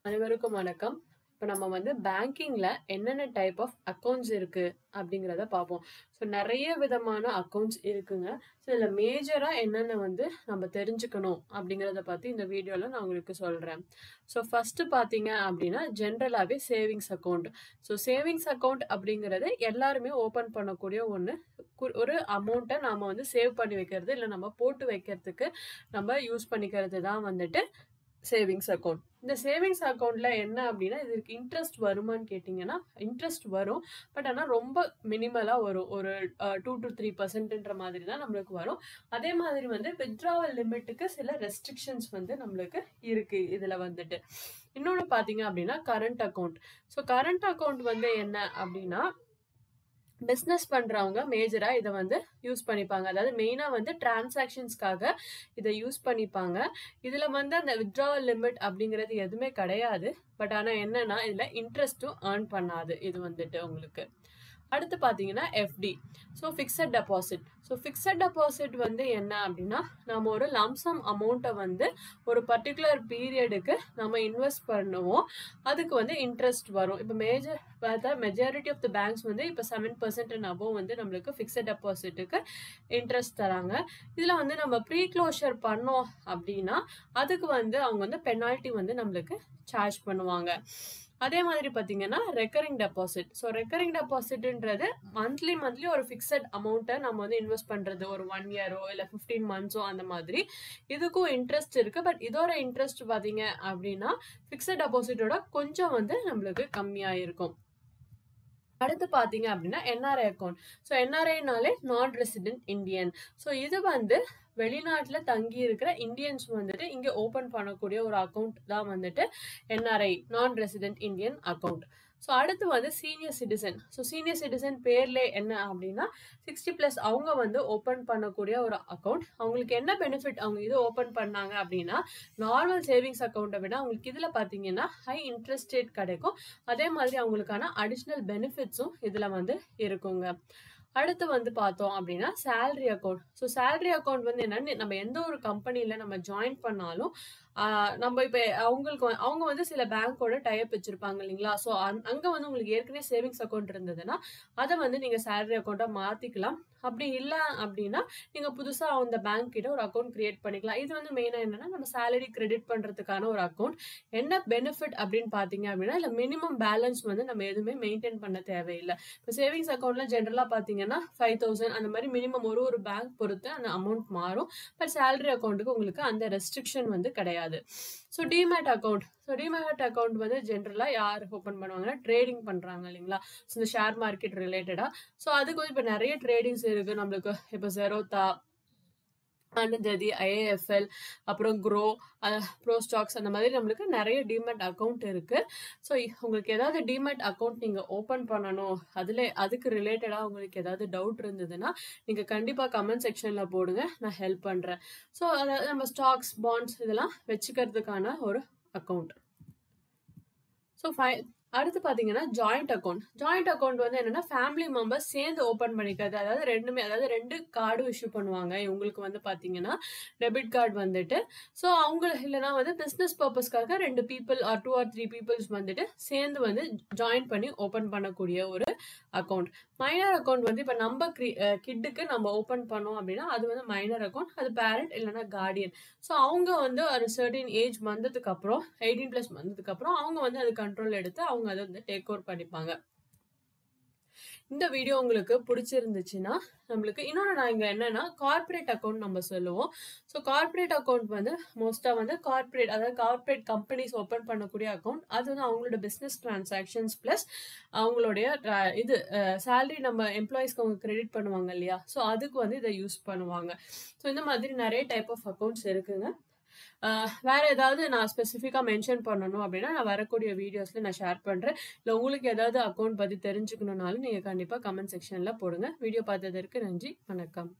அனைவருக்கும் வணக்கம். இப்போ நம்ம வந்து பேங்கிங்ல என்னென்ன டைப் ஆஃப் அக்கவுண்ட்ஸ் இருக்கு அப்படிங்கிறத பார்ப்போம். ஸோ நிறைய விதமான அக்கவுண்ட்ஸ் இருக்குங்க. ஸோ இதில் மேஜராக என்னென்ன வந்து நம்ம தெரிஞ்சுக்கணும் அப்படிங்கிறத பற்றி இந்த வீடியோவில் நான் உங்களுக்கு சொல்கிறேன். ஸோ ஃபஸ்ட்டு பார்த்தீங்க அப்படின்னா ஜென்ரலாகவே savings account. So savings account அப்படிங்கிறது எல்லாருமே ஓப்பன் பண்ணக்கூடிய ஒன்று. ஒரு அமௌண்ட்டை நாம் வந்து சேவ் பண்ணி வைக்கிறது இல்லை நம்ம போட்டு வைக்கிறதுக்கு நம்ம யூஸ் பண்ணிக்கிறது தான் வந்துட்டு சேவிங்ஸ் அக்கௌண்ட். இந்த சேவிங்ஸ் அக்கௌண்ட்ல என்ன அப்படின்னா இதுக்கு இன்ட்ரெஸ்ட் வருமானு கேட்டிங்கன்னா இன்ட்ரெஸ்ட் வரும். பட் ஆனால் ரொம்ப மினிமலாக வரும். ஒரு 2 to 3% மாதிரி தான் நம்மளுக்கு வரும். அதே மாதிரி வந்து வித்ட்ராவல் லிமிட்டுக்கு சில ரெஸ்ட்ரிக்ஷன்ஸ் வந்து நம்மளுக்கு இருக்கு இதில் வந்துட்டு. இன்னொன்று பார்த்தீங்க அப்படின்னா current account. So current account வந்து என்ன அப்படின்னா பிஸ்னஸ் பண்ணுறவங்க மேஜராக இதை வந்து யூஸ் பண்ணிப்பாங்க. அதாவது மெயினாக வந்து டிரான்சாக்ஷன்ஸ்க்காக இதை யூஸ் பண்ணிப்பாங்க. இதில் வந்து அந்த வித்ட்ராவல் லிமிட் அப்படிங்கிறது எதுவுமே கிடையாது. பட் ஆனால் என்னன்னா இதில் இன்ட்ரெஸ்ட்டும் ஏர்ன் பண்ணாது இது வந்துட்டு உங்களுக்கு. அடுத்து பார்த்தீங்கன்னா FD. So fixed deposit. So fixed deposit வந்து என்ன அப்படின்னா நம்ம ஒரு லம்சம் அமௌண்ட்டை வந்து ஒரு பர்டிகுலர் பீரியடுக்கு நம்ம இன்வெஸ்ட் பண்ணுவோம். அதுக்கு வந்து இன்ட்ரெஸ்ட் வரும். இப்போ மெஜாரிட்டி ஆஃப் த பேங்க்ஸ் வந்து இப்போ 7% அண்ட் அபோவ் வந்து நம்மளுக்கு ஃபிக்ஸட் டெபாசிட்டுக்கு இன்ட்ரெஸ்ட் தராங்க. இதில் வந்து நம்ம ப்ரீ க்ளோஷர் பண்ணோம் அப்படின்னா அதுக்கு வந்து அவங்க வந்து பெனால்ட்டி வந்து நம்மளுக்கு சார்ஜ் பண்ணுவாங்க. அதே மாதிரி பார்த்தீங்கன்னா ரெக்கரிங் டெபாசிட். ஸோ ரெக்கரிங் டெபாசிட்ன்றது மந்த்லி ஒரு ஃபிக்ஸட் அமௌண்ட்டை நம்ம வந்து இன்வெஸ்ட் பண்ணுறது ஒரு 1 இயரோ இல்லை 15 மந்த்ஸோ அந்த மாதிரி. இதுக்கும் இன்ட்ரெஸ்ட் இருக்குது. பட் இதோட இன்ட்ரெஸ்ட் பார்த்தீங்க அப்படின்னா ஃபிக்ஸட் டெபாசிட்டோட கொஞ்சம் வந்து நம்மளுக்கு கம்மியாக இருக்கும். அடுத்து பார்த்தீங்க அப்படின்னா என்ஆர்ஐ அக்கௌண்ட். ஸோ என்ஆர்ஐனாலே நான் ரெசிடென்ட் இந்தியன். ஸோ இது வந்து வெளிநாட்டில் தங்கி இருக்கிற இந்தியன்ஸ் வந்துட்டு இங்கே ஓப்பன் பண்ணக்கூடிய ஒரு அக்கௌண்ட் தான் வந்துட்டு என்ஆர்ஐ நான் ரெசிடென்ட் இந்தியன் அக்கௌண்ட். ஸோ அடுத்து வந்து senior citizen. So senior citizen பேர்லே என்ன அப்படின்னா 60+ அவங்க வந்து ஓப்பன் பண்ணக்கூடிய ஒரு அக்கௌண்ட். அவங்களுக்கு என்ன பெனிஃபிட் அவங்க இது ஓப்பன் பண்ணாங்க அப்படின்னா நார்மல் சேவிங்ஸ் அக்கௌண்ட்டை விட அவங்களுக்கு இதில் பார்த்தீங்கன்னா ஹை இன்ட்ரெஸ்ட் ரேட் கிடைக்கும். அதே மாதிரி அவங்களுக்கான அடிஷ்னல் பெனிஃபிட்ஸும் இதில் வந்து இருக்குங்க. அடுத்து வந்து பார்த்தோம் அப்படின்னா salary account. So salary account வந்து என்னன்னு நம்ம எந்த ஒரு கம்பெனியில் நம்ம ஜாயின் பண்ணாலும் நம்ம இப்போ அவங்க வந்து சில பேங்க்கோட டைப் வச்சிருப்பாங்க இல்லைங்களா. ஸோ அங்கே வந்து உங்களுக்கு ஏற்கனவே சேவிங்ஸ் அக்கௌண்ட் இருந்ததுன்னா அதை வந்து நீங்கள் சேலரி அக்கௌண்ட்டாக மாற்றிக்கலாம். அப்படி இல்லை அப்படின்னா நீங்கள் புதுசாக அந்த பேங்க் கிட்ட ஒரு அக்கௌண்ட் கிரியேட் பண்ணிக்கலாம். இது வந்து மெயினாக என்னன்னா நம்ம சேலரி கிரெடிட் பண்ணுறதுக்கான ஒரு அக்கௌண்ட். என்ன பெனிஃபிட் அப்படின்னு பார்த்தீங்க அப்படின்னா இல்லை மினிமம் பேலன்ஸ் வந்து நம்ம எதுவுமே மெயின்டைன் பண்ண தேவையில்லை. இப்போ சேவிங்ஸ் அக்கௌண்ட்ல ஜென்ரலாக பார்த்தீங்கன்னா 5,000 அந்த மாதிரி மினிமம் ஒரு பேங்க் பொறுத்து அந்த அமௌண்ட் மாறும். பட் சேலரி அக்கௌண்ட்டுக்கு உங்களுக்கு அந்த ரெஸ்ட்ரிக்ஷன் வந்து கிடையாது. So demat account. So demat account வந்து ஜென்ரலாக யார் ஓப்பன் பண்ணுவாங்கன்னா ட்ரேடிங் பண்ணுறாங்க இல்லைங்களா. ஸோ இந்த ஷேர் மார்க்கெட் ரிலேட்டடாக. ஸோ அதுக்கு வந்து இப்போ நிறைய ட்ரேடிங்ஸ் இருக்குது நம்மளுக்கு. இப்போ ஜெரோதா, ஆனந்ததி, ஐஏஎஃப்எல், அப்புறம் ப்ரோ ஸ்டாக்ஸ் அந்த மாதிரி நம்மளுக்கு நிறைய டிமேட் அக்கௌண்ட் இருக்குது. ஸோ உங்களுக்கு ஏதாவது டிமேட் அக்கௌண்ட் நீங்கள் ஓப்பன் பண்ணணும் அதுக்கு ரிலேட்டடாக உங்களுக்கு ஏதாவது டவுட் இருந்ததுன்னா நீங்கள் கண்டிப்பாக கமெண்ட் செக்ஷனில் போடுங்க, நான் ஹெல்ப் பண்ணுறேன். ஸோ அதாவது நம்ம ஸ்டாக்ஸ், பாண்ட்ஸ் இதெல்லாம் வச்சுக்கிறதுக்கான ஒரு அக்கௌண்ட். ஸோ அடுத்து பார்த்தீங்கன்னா ஜாயிண்ட் அக்கௌண்ட். ஜாயிண்ட் அக்கௌண்ட் வந்து என்னன்னா ஃபேமிலி மெம்பர்ஸ் சேர்ந்து ஓப்பன் பண்ணிக்கிறது. அதாவது ரெண்டு கார்டு இஷ்யூ பண்ணுவாங்க. இவங்களுக்கு வந்து பார்த்தீங்கன்னா டெபிட் கார்டு வந்துட்டு. ஸோ அவங்க இல்லைனா வந்து பிஸ்னஸ் பர்பஸ்க்காக 2 people or 2 or 3 people வந்துட்டு சேர்ந்து வந்து ஜாயின் பண்ணி ஓப்பன் பண்ணக்கூடிய ஒரு அக்கௌண்ட். மைனர் அக்கௌண்ட் வந்து இப்போ நம்ம கிட்டுக்கு நம்ம ஓப்பன் பண்ணோம் அப்படின்னா அது வந்து மைனர் அக்கௌண்ட். அது பேரண்ட் இல்லைன்னா கார்டியன். ஸோ அவங்க வந்து ஒரு சர்டன் ஏஜ் வந்ததுக்கு அப்புறம் 18+ வந்ததுக்கு அப்புறம் அவங்க வந்து அது கண்ட்ரோல் எடுத்து அவங்க அதை வந்து டேக் ஓவர் பண்ணிப்பாங்க. இந்த வீடியோ உங்களுக்கு பிடிச்சிருந்துச்சுன்னா நம்மளுக்கு இன்னொன்று நான் இங்கே என்னன்னா கார்பரேட் அக்கௌண்ட் நம்ம சொல்லுவோம். ஸோ கார்பரேட் அக்கௌண்ட் வந்து மோஸ்ட்டாக வந்து கார்பரேட் கம்பெனிஸ் ஓப்பன் பண்ணக்கூடிய அக்கௌண்ட். அது வந்து அவங்களோட பிஸ்னஸ் டிரான்சாக்ஷன்ஸ் ப்ளஸ் அவங்களுடைய சேலரி நம்ம எம்ப்ளாயிஸ்க்கு அவங்க கிரெடிட் பண்ணுவாங்க இல்லையா. ஸோ அதுக்கு வந்து இதை யூஸ் பண்ணுவாங்க. ஸோ இந்த மாதிரி நிறைய டைப் ஆஃப் அக்கௌண்ட்ஸ் இருக்குங்க. வேற ஏதாவது நான் ஸ்பெசிஃபிக்காக மென்ஷன் பண்ணணும் அப்படின்னா நான் வரக்கூடிய வீடியோஸில் நான் ஷேர் பண்ணுறேன். இல்லை உங்களுக்கு ஏதாவது அக்கௌண்ட் பற்றி தெரிஞ்சுக்கணுன்னாலும் நீங்கள் கண்டிப்பாக கமெண்ட் செக்ஷனில் போடுங்க. வீடியோ பார்த்ததற்கு நன்றி, வணக்கம்.